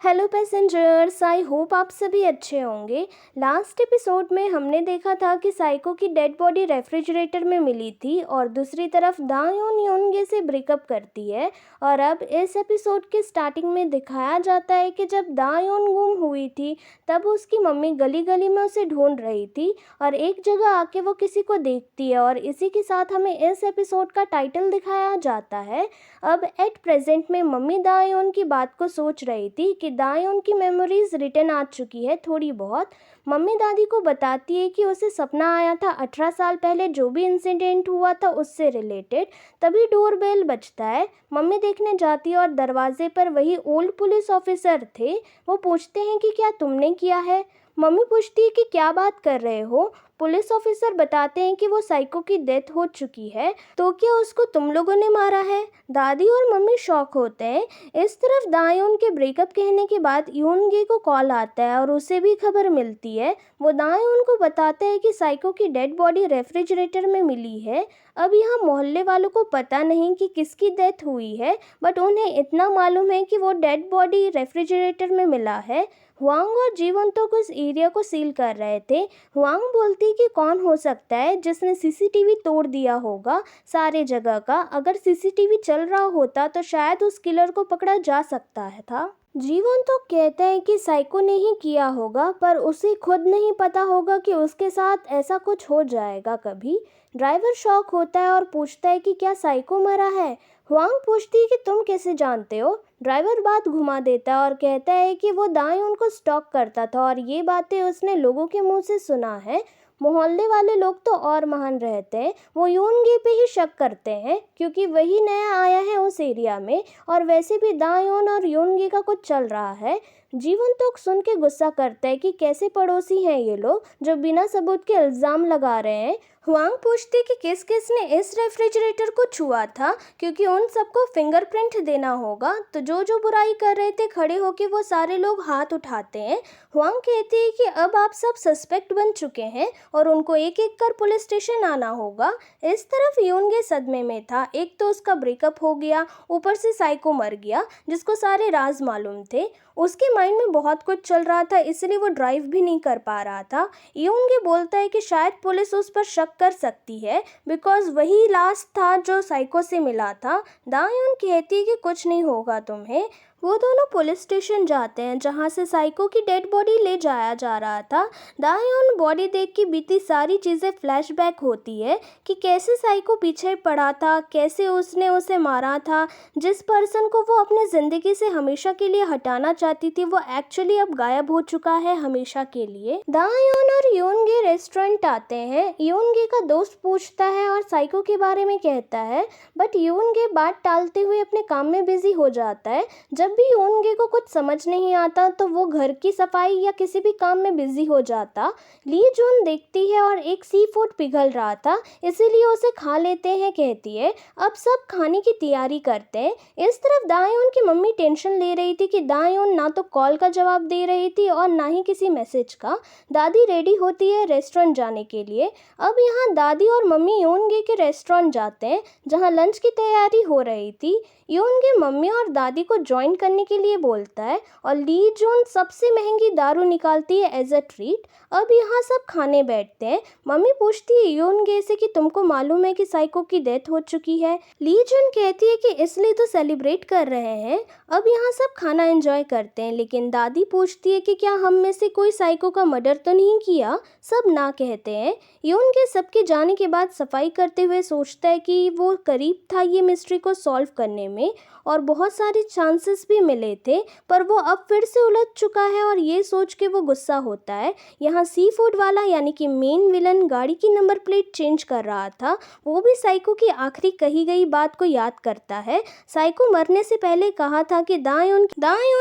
Hello passengers, I hope आप सभी अच्छे होंगे। लास्ट एपिसोड में हमने देखा था कि साइको की डेड बॉडी रेफ्रिजरेटर में मिली थी और दूसरी तरफ दायोन योनगे से ब्रेकअप करती है। और अब इस एपिसोड के स्टार्टिंग में दिखाया जाता है कि जब दायोन गुम हुई थी तब उसकी मम्मी गली गली में उसे ढूंढ रही थी और एक जगह आके वो किसी को देखती है और इसी के साथ हमें इस एपिसोड का टाइटल दिखाया जाता है। अब एट प्रेजेंट में मम्मी दायोन की बात को सोच रही थी कि दायोन की मेमोरीज रिटर्न आ चुकी है थोड़ी बहुत। मम्मी दादी को बताती है कि उसे सपना आया था 18 साल पहले जो भी इंसिडेंट हुआ था उससे रिलेटेड। तभी डोरबेल बजता है। मम्मी देखने जाती है और दरवाजे पर वही ओल्ड पुलिस ऑफिसर थे। वो पूछते हैं कि क्या तुमने किया है। मम्मी पूछती है कि क्या बात कर रहे हो। पुलिस ऑफिसर बताते हैं कि वो साइको की डेथ हो चुकी है, तो क्या उसको तुम लोगों ने मारा है। दादी और मम्मी शॉक होते हैं। इस तरफ दायोन के ब्रेकअप कहने के बाद यूनगे को कॉल आता है और उसे भी खबर मिलती है। वो दायोन को बताता है कि साइको की डेड बॉडी रेफ्रिजरेटर में मिली है। अब यहाँ मोहल्ले वालों को पता नहीं कि किसकी डेथ हुई है, बट उन्हें इतना मालूम है कि वो डेड बॉडी रेफ्रिजरेटर में मिला है। हुआंग और जीवन तो उस एरिया को सील कर रहे थे। हुआंग बोलती कि कौन हो सकता है जिसने सीसीटीवी तोड़ दिया होगा सारे जगह का। अगर सीसीटीवी चल रहा होता तो शायद उस किलर को पकड़ा जा सकता है था। जीवन तो कहता है कि साइको ने ही किया होगा, पर उसे खुद नहीं पता होगा कि उसके साथ ऐसा कुछ हो जाएगा कभी। ड्राइवर शॉक होता है और पूछता है कि क्या साइको मरा है। हुआंग पूछती है कि तुम कैसे जानते हो। ड्राइवर बात घुमा देता है और कहता है कि वो दाएं उनको स्टॉक करता था और ये बातें उसने लोगों के मुंह से सुना है। मोहल्ले वाले लोग तो और महान रहते हैं। वो यूनगे पे ही शक करते हैं क्योंकि वही नया आया है उस एरिया में और वैसे भी दायोन और यूनगे का कुछ चल रहा है। जीवन तो सुन के गुस्सा करता है कि कैसे पड़ोसी हैं ये लोग जो बिना सबूत के इल्ज़ाम लगा रहे हैं। हुआंग पूछती कि किस किस ने इस रेफ्रिजरेटर को छुआ था क्योंकि उन सबको फिंगरप्रिंट देना होगा। तो जो जो बुराई कर रहे थे खड़े होके वो सारे लोग हाथ उठाते हैं। हुआंग कहती है कि अब आप सब सस्पेक्ट बन चुके हैं और उनको एक एक कर पुलिस स्टेशन आना होगा। इस तरफ यूनगे सदमे में था। एक तो उसका ब्रेकअप हो गया, ऊपर से साइको मर गया जिसको सारे राज मालूम थे। उसके माइंड में बहुत कुछ चल रहा था, इसलिए वो ड्राइव भी नहीं कर पा रहा था। यूनगे बोलता है कि शायद पुलिस उस पर शक कर सकती है बिकॉज वही लाश था जो साइको से मिला था। दायोन कहती है कि कुछ नहीं होगा तुम्हें। वो दोनों पुलिस स्टेशन जाते हैं जहाँ से साइको की डेड बॉडी ले जाया जा रहा था। दायोन बॉडी देख के बीती सारी चीज़ें फ्लैशबैक होती है कि कैसे साइको पीछे पड़ा था, कैसे उसने उसे मारा था। जिस पर्सन को वो अपने ज़िंदगी से हमेशा के लिए हटाना चाहती थी वो एक्चुअली अब गायब हो चुका है हमेशा के लिए। दायोन और यूनगे रेस्टोरेंट आते हैं। यूनगे का दोस्त पूछता है और साइको के बारे में कहता है, बट यूनगे बात टालते हुए अपने काम में बिजी हो जाता है। जब भी यूनगे को कुछ समझ नहीं आता तो वो घर की सफाई या किसी भी काम में बिजी हो जाता। ली जून देखती है और एक सी फूड पिघल रहा था इसीलिए उसे खा लेते हैं कहती है। अब सब खाने की तैयारी करते हैं। इस तरफ दायोन की मम्मी टेंशन ले रही थी कि दायोन ना तो कॉल का जवाब दे रही थी और ना ही किसी मैसेज का। दादी रेडी होती है रेस्टोरेंट जाने के लिए। अब यहाँ दादी और मम्मी यूनगे के रेस्टोरेंट जाते हैं जहाँ लंच की तैयारी हो रही थी। यूनगे मम्मी और दादी को ज्वाइन करने के लिए बोलता है और ली जून सबसे महंगी दारू निकालती है एज अ ट्रीट। अब यहाँ सब खाने बैठते हैं। मम्मी पूछती है यूनगे से कि तुमको मालूम है कि साइको की डेथ हो चुकी है। ली जून कहती है कि इसलिए तो सेलिब्रेट कर रहे हैं। अब यहाँ सब खाना एंजॉय करते हैं लेकिन दादी पूछती है कि क्या हम में से कोई साइको का मर्डर तो नहीं किया। सब ना कहते हैं। यूनगे सबके जाने के बाद सफाई करते हुए सोचता है कि वो करीब था ये मिस्ट्री को सॉल्व करने में और बहुत सारे चांसेस भी मिले थे, पर वो अब फिर से उलझ चुका है और ये सोच के वो गुस्सा होता है। यहाँ सी फूड वाला यानी कि मेन विलन गाड़ी की नंबर प्लेट चेंज कर रहा था। वो भी साइको की आखिरी कही गई बात को याद करता है। साइको मरने से पहले कहा था कि दायोन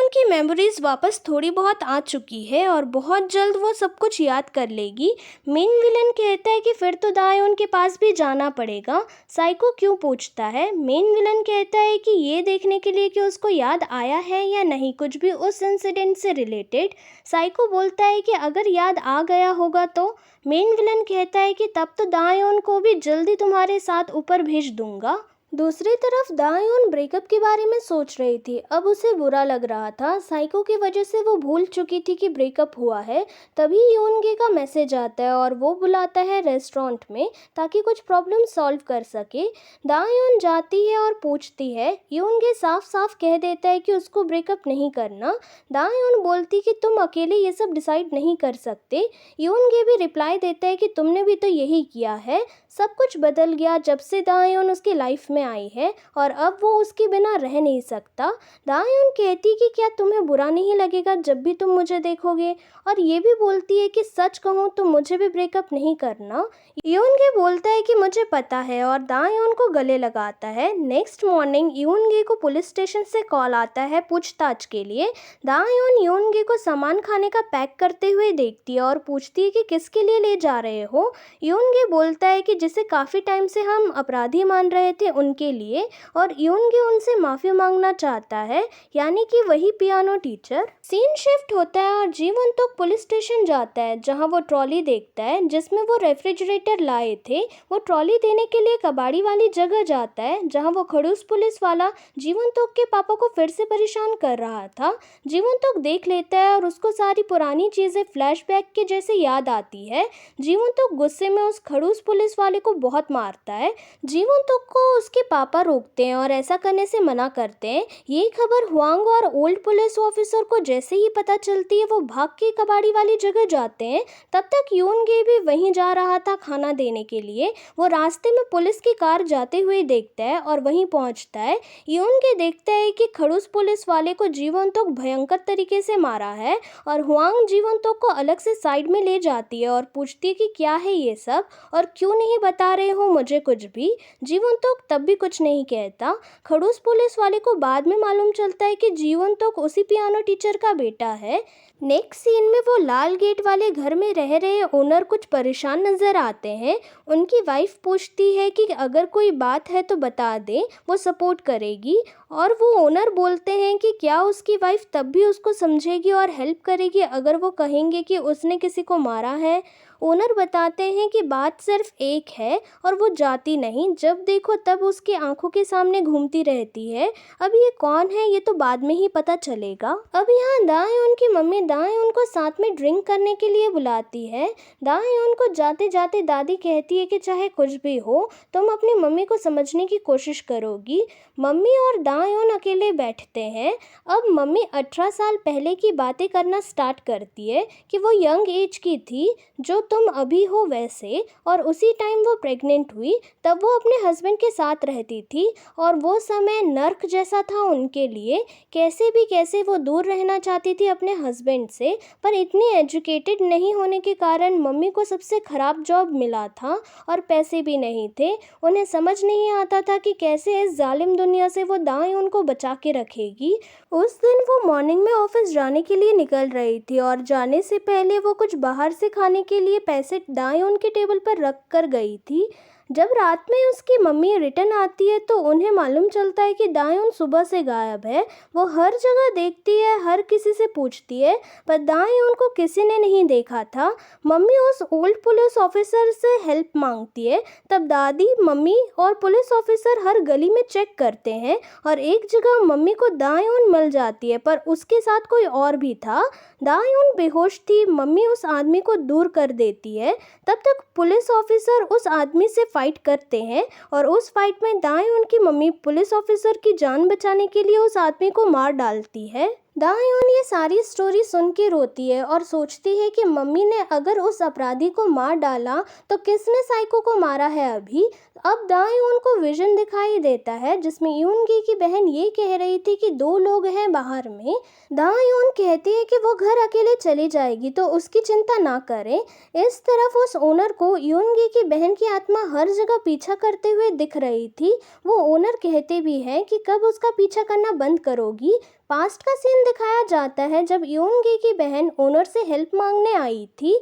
की मेमोरीज वापस थोड़ी बहुत आ चुकी है और बहुत जल्द वो सब कुछ याद कर लेगी। मेन विलन कहता है कि फिर तो दायोन के पास भी जाना पड़ेगा। साइको क्यों पूछता है। मेन विलन कहता है कि ये देखने के लिए कि उसको याद आया है या नहीं कुछ भी उस इंसिडेंट से रिलेटेड। साइको बोलता है कि अगर याद आ गया होगा तो। मेन विलन कहता है कि तब तो दायोन को भी जल्दी तुम्हारे साथ ऊपर भेज दूंगा। दूसरी तरफ दायून ब्रेकअप के बारे में सोच रही थी। अब उसे बुरा लग रहा था, साइको की वजह से वो भूल चुकी थी कि ब्रेकअप हुआ है। तभी यूनगे का मैसेज आता है और वो बुलाता है रेस्टोरेंट में ताकि कुछ प्रॉब्लम सॉल्व कर सके। दायून जाती है और पूछती है। यूनगे साफ साफ कह देता है कि उसको ब्रेकअप नहीं करना। दायून बोलती कि तुम अकेले ये सब डिसाइड नहीं कर सकते। यूनगे भी रिप्लाई देता है कि तुमने भी तो यही किया है। सब कुछ बदल गया जब से दायून उसकी लाइफ में आई है और अब वो उसके बिना रह नहीं सकता। दायून कहती कि क्या तुम्हें बुरा नहीं लगेगा जब भी तुम मुझे देखोगे, और ये भी बोलती है कि सच कहूँ तो मुझे भी ब्रेकअप नहीं करना। यूनगे बोलता है कि मुझे पता है और दायून को गले लगाता है। नेक्स्ट मॉर्निंग यूनगे को पुलिस स्टेशन से कॉल आता है पूछताछ के लिए। दायून यूनगे को सामान खाने का पैक करते हुए देखती है और पूछती है कि किसके लिए ले जा रहे हो। यूनगे बोलता है कि जिसे काफ़ी टाइम से हम अपराधी मान रहे थे उनके लिए, और यूनगे उनसे माफ़ी मांगना चाहता है, यानी कि वही पियानो टीचर। सीन शिफ्ट होता है और जीवन तो पुलिस स्टेशन जाता है जहां वो ट्रॉली देखता है जिसमें वो रेफ्रिजरेटर लाए थे। वो ट्रॉली देने के लिए कबाड़ी वाली जगह जाता है जहां वो खड़ूस पुलिस वाला जीवन तो के पापा को फिर से परेशान कर रहा था। जीवन तो देख लेता है और उसको सारी पुरानी चीज़ें फ्लैशबैक के जैसे याद आती है। जीवन तो गुस्से में उस खड़ूस पुलिस वाले को बहुत मारता है। जीवन तो को उसके पापा रोकते हैं और ऐसा करने से मना करते हैं। ये खबर हुआंग और ओल्ड पुलिस ऑफिसर को जैसे ही पता चलती है वो भाग के कबाड़ी वाली जगह जाते हैं। तब तक यूनगे भी वहीं जा रहा था खाना देने के लिए। वो रास्ते में पुलिस की कार जाते हुए देखता है और वहीं पहुंचता है। यूनगे देखता है कि खड़ूस पुलिस वाले को जीवन तो भयंकर तरीके से मारा है, और हुआंग जीवन तो को अलग से साइड में ले जाती है और पूछती है कि क्या है ये सब और क्यों नहीं बता रहे हो मुझे कुछ भी। जीवन तो तब भी कुछ नहीं कहता। खड़ूस पुलिस वाले को बाद में मालूम चलता है कि जीवन तो उसी पियानो टीचर का बेटा है। नेक्स्ट सीन में वो लाल गेट वाले घर में रह रहे ओनर कुछ परेशान नज़र आते हैं। उनकी वाइफ पूछती है कि अगर कोई बात है तो बता दे, वो सपोर्ट करेगी, और वो ओनर बोलते हैं कि क्या उसकी वाइफ तब भी उसको समझेगी और हेल्प करेगी अगर वो कहेंगे कि उसने किसी को मारा है। ओनर बताते हैं कि बात सिर्फ एक है और वो जाती नहीं, जब देखो तब उसकी आंखों के सामने घूमती रहती है। अब ये कौन है ये तो बाद में ही पता चलेगा। अब यहाँ दायून की मम्मी दायून को साथ में ड्रिंक करने के लिए बुलाती है। दायून को जाते जाते दादी कहती है कि चाहे कुछ भी हो तुम अपनी मम्मी को समझने की कोशिश करोगी। मम्मी और दायून अकेले बैठते हैं। अब मम्मी 18 साल पहले की बातें करना स्टार्ट करती है कि वो यंग एज की थी जो तुम अभी हो वैसे, और उसी टाइम वो प्रेग्नेंट हुई तब वो अपने हस्बैंड के साथ रहती थी और वो समय नर्क जैसा था उनके लिए। कैसे वो दूर रहना चाहती थी अपने हस्बैंड से, पर इतनी एजुकेटेड नहीं होने के कारण मम्मी को सबसे ख़राब जॉब मिला था और पैसे भी नहीं थे। उन्हें समझ नहीं आता था कि कैसे इस जालिम दुनिया से वो दायून को बचा के रखेगी। उस दिन वो मॉर्निंग में ऑफिस जाने के लिए निकल रही थी और जाने से पहले वो कुछ बाहर से खाने के लिए पैसे दायून के टेबल पर रख कर गई थी। जब रात में उसकी मम्मी रिटर्न आती है तो उन्हें मालूम चलता है कि दायून सुबह से गायब है। वो हर जगह देखती है, हर किसी से पूछती है, पर दायून को किसी ने नहीं देखा था। मम्मी उस ओल्ड पुलिस ऑफिसर से हेल्प मांगती है। तब दादी, मम्मी और पुलिस ऑफिसर हर गली में चेक करते हैं और एक जगह मम्मी को दायून मिल जाती है, पर उसके साथ कोई और भी था। दायून बेहोश थी। मम्मी उस आदमी को दूर कर देती है। तब तक पुलिस ऑफिसर उस आदमी से फाइट करते हैं और उस फाइट में दायून की मम्मी पुलिस ऑफिसर की जान बचाने के लिए उस आदमी को मार डालती है। दायून ये सारी स्टोरी सुन के रोती है और सोचती है कि मम्मी ने अगर उस अपराधी को मार डाला तो किसने साइको को मारा है अभी। अब दायून को विजन दिखाई देता है जिसमें यूनगी की बहन ये कह रही थी कि 2 लोग हैं बाहर में। दायून कहती है कि वो घर अकेले चली जाएगी तो उसकी चिंता ना करें। इस तरफ उस ओनर को यूनगी की बहन की आत्मा हर जगह पीछा करते हुए दिख रही थी। वो ओनर कहते भी हैं कि कब उसका पीछा करना बंद करोगी। पास्ट का सीन दिखाया जाता है जब यूनगी की बहन ओनर से हेल्प मांगने आई थी।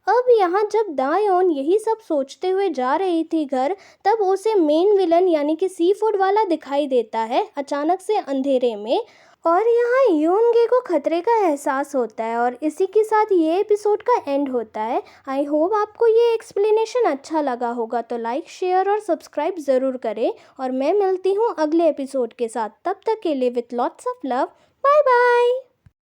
अब यहाँ जब दायून यही सब सोचते हुए जा रही थी घर, तब उसे मेन विलन यानी कि सी फूड वाला दिखाई देता है अचानक से अंधेरे में। और यहाँ यूनगे को खतरे का एहसास होता है और इसी के साथ ये एपिसोड का एंड होता है। आई होप आपको ये एक्सप्लेनेशन अच्छा लगा होगा, तो लाइक शेयर और सब्सक्राइब ज़रूर करें और मैं मिलती हूँ अगले एपिसोड के साथ। तब तक के लिए with lots of love, bye bye.